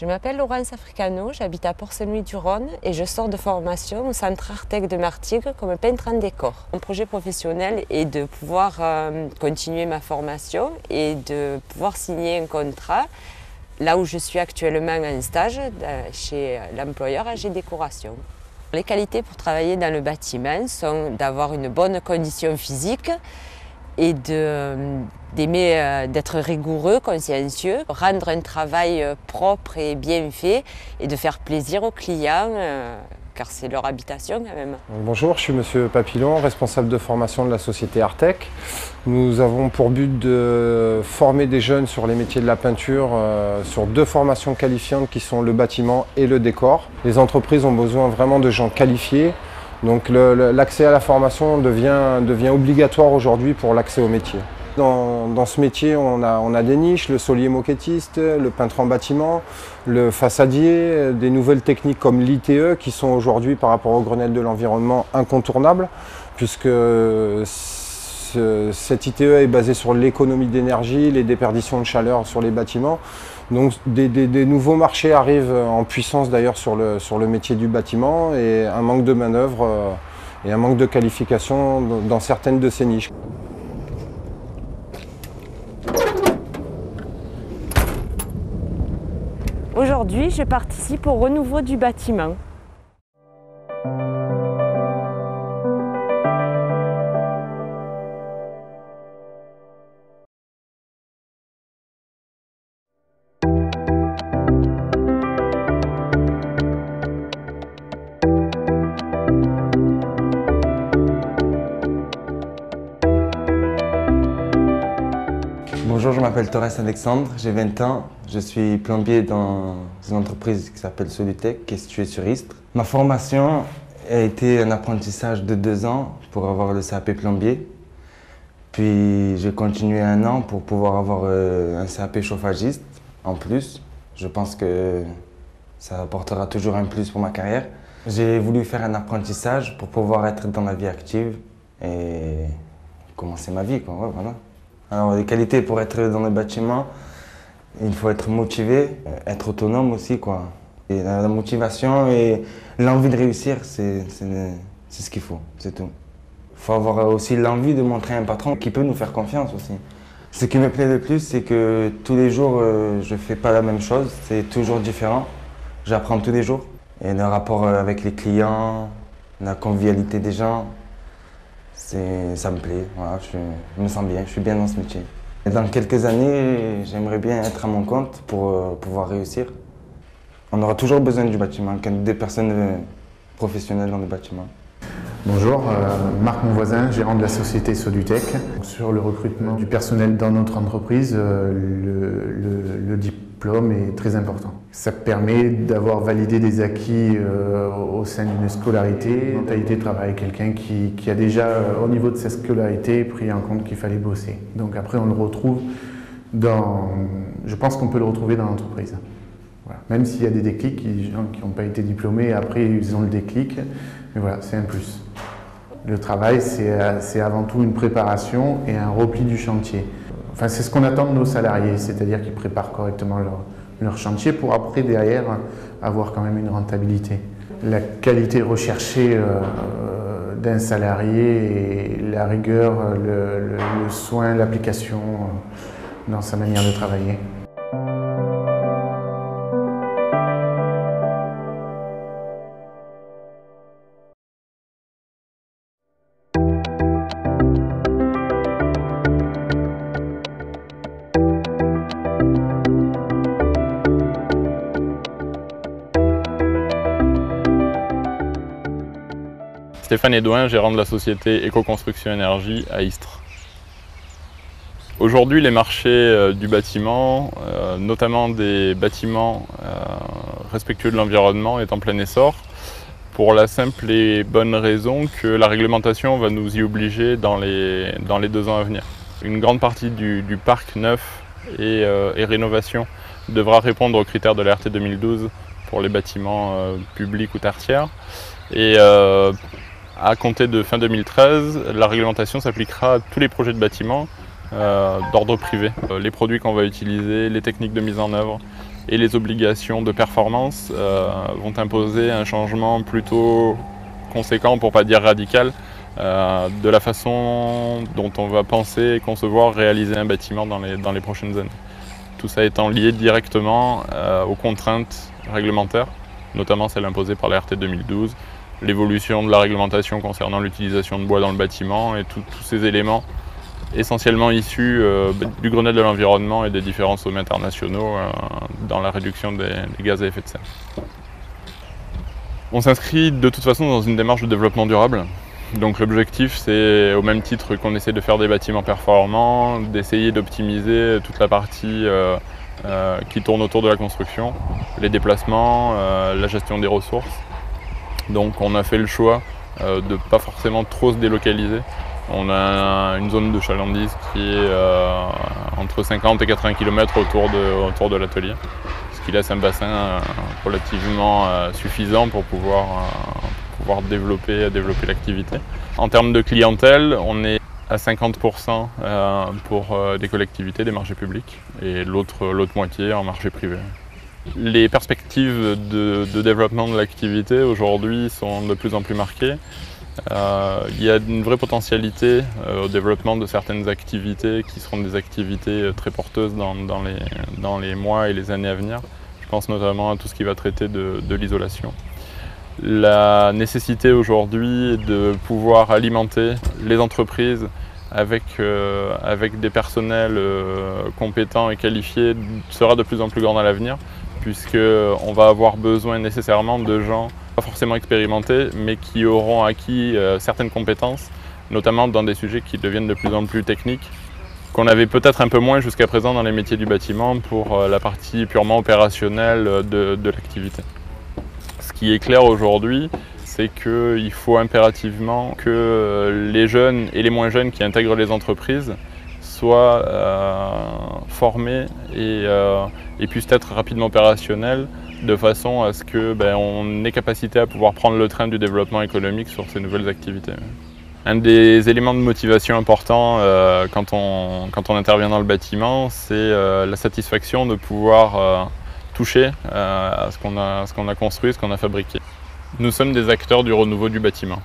Je m'appelle Laurence Africano, j'habite à Port-Saint-Louis-du-Rhône et je sors de formation au Centre Artec de Martigues comme peintre en décor. Mon projet professionnel est de pouvoir continuer ma formation et de pouvoir signer un contrat là où je suis actuellement en stage chez l'employeur AG Décoration. Les qualités pour travailler dans le bâtiment sont d'avoir une bonne condition physique et d'aimer d'être rigoureux, consciencieux, rendre un travail propre et bien fait et de faire plaisir aux clients car c'est leur habitation quand même. Bonjour, je suis Monsieur Papillon, responsable de formation de la société Artec. Nous avons pour but de former des jeunes sur les métiers de la peinture sur deux formations qualifiantes qui sont le bâtiment et le décor. Les entreprises ont besoin vraiment de gens qualifiés. Donc l'accès à la formation devient obligatoire aujourd'hui pour l'accès au métier. Dans ce métier, on a des niches, le solier moquettiste, le peintre en bâtiment, le façadier, des nouvelles techniques comme l'ITE qui sont aujourd'hui par rapport au Grenelle de l'environnement incontournables puisque cette ITE est basée sur l'économie d'énergie, les déperditions de chaleur sur les bâtiments. Donc des nouveaux marchés arrivent en puissance d'ailleurs sur le métier du bâtiment et un manque de manœuvre et un manque de qualification dans certaines de ces niches. Aujourd'hui, je participe au renouveau du bâtiment. Bonjour, je m'appelle Torres Alexandre, j'ai 20 ans, je suis plombier dans une entreprise qui s'appelle Solutec, qui est située sur Istres. Ma formation a été un apprentissage de 2 ans pour avoir le CAP plombier. Puis j'ai continué 1 an pour pouvoir avoir un CAP chauffagiste en plus. Je pense que ça apportera toujours un plus pour ma carrière. J'ai voulu faire un apprentissage pour pouvoir être dans la vie active et commencer ma vie, quoi. Ouais, voilà. Alors, les qualités pour être dans le bâtiment, il faut être motivé, être autonome aussi, quoi. Et la motivation et l'envie de réussir, c'est ce qu'il faut, c'est tout. Il faut avoir aussi l'envie de montrer un patron qui peut nous faire confiance aussi. Ce qui me plaît le plus, c'est que tous les jours, je ne fais pas la même chose, c'est toujours différent. J'apprends tous les jours. Et le rapport avec les clients, la convivialité des gens, ça me plaît, voilà, je me sens bien, je suis bien dans ce métier. Et dans quelques années, j'aimerais bien être à mon compte pour pouvoir réussir. On aura toujours besoin du bâtiment, des personnes professionnelles dans le bâtiment. Bonjour, Marc Monvoisin, gérant de la société Solutec. Sur le recrutement du personnel dans notre entreprise, le diplôme est très important. Ça permet d'avoir validé des acquis au sein d'une scolarité, mentalité de travail, quelqu'un qui a déjà, au niveau de sa scolarité, pris en compte qu'il fallait bosser. Donc après, on le retrouve je pense qu'on peut le retrouver dans l'entreprise. Voilà. Même s'il y a des déclics, des gens qui n'ont pas été diplômés, après ils ont le déclic, mais voilà, c'est un plus. Le travail, c'est avant tout une préparation et un repli du chantier. Enfin, c'est ce qu'on attend de nos salariés, c'est-à-dire qu'ils préparent correctement leur chantier pour après, derrière, avoir quand même une rentabilité. La qualité recherchée d'un salarié et la rigueur, le soin, l'application dans sa manière de travailler. Stéphane Edouin, gérant de la société Éco-Construction Énergie à Istres. Aujourd'hui, les marchés du bâtiment, notamment des bâtiments respectueux de l'environnement, est en plein essor pour la simple et bonne raison que la réglementation va nous y obliger dans les 2 ans à venir. Une grande partie du parc neuf et rénovation devra répondre aux critères de la RT 2012 pour les bâtiments publics ou tertiaires. Et à compter de fin 2013, la réglementation s'appliquera à tous les projets de bâtiments d'ordre privé. Les produits qu'on va utiliser, les techniques de mise en œuvre, et les obligations de performance vont imposer un changement plutôt conséquent, pour ne pas dire radical, de la façon dont on va penser, concevoir, réaliser un bâtiment dans les prochaines années. Tout ça étant lié directement aux contraintes réglementaires, notamment celles imposées par la RT 2012, l'évolution de la réglementation concernant l'utilisation de bois dans le bâtiment et tous ces éléments essentiellement issus du Grenelle de l'environnement et des différents sommets internationaux dans la réduction des gaz à effet de serre. On s'inscrit de toute façon dans une démarche de développement durable. Donc l'objectif, c'est au même titre qu'on essaie de faire des bâtiments performants, d'essayer d'optimiser toute la partie qui tourne autour de la construction, les déplacements, la gestion des ressources. Donc on a fait le choix de ne pas forcément trop se délocaliser. On a une zone de chalandise qui est entre 50 et 80 km autour de l'atelier, ce qui laisse un bassin relativement suffisant pour pouvoir développer l'activité. En termes de clientèle, on est à 50% pour des collectivités, des marchés publics, et l'autre moitié en marché privé. Les perspectives de développement de l'activité aujourd'hui sont de plus en plus marquées. Il y a une vraie potentialité au développement de certaines activités qui seront des activités très porteuses dans les mois et les années à venir. Je pense notamment à tout ce qui va traiter de l'isolation. La nécessité aujourd'hui de pouvoir alimenter les entreprises avec des personnels compétents et qualifiés sera de plus en plus grande à l'avenir, puisqu'on va avoir besoin nécessairement de gens pas forcément expérimentés, mais qui auront acquis certaines compétences, notamment dans des sujets qui deviennent de plus en plus techniques, qu'on avait peut-être un peu moins jusqu'à présent dans les métiers du bâtiment pour la partie purement opérationnelle de l'activité. Ce qui est clair aujourd'hui, c'est qu'il faut impérativement que les jeunes et les moins jeunes qui intègrent les entreprises soient formés et puissent être rapidement opérationnels, de façon à ce qu'on ait capacité à pouvoir prendre le train du développement économique sur ces nouvelles activités. Un des éléments de motivation importants quand on intervient dans le bâtiment, c'est la satisfaction de pouvoir toucher à ce qu'on a construit, ce qu'on a fabriqué. Nous sommes des acteurs du renouveau du bâtiment.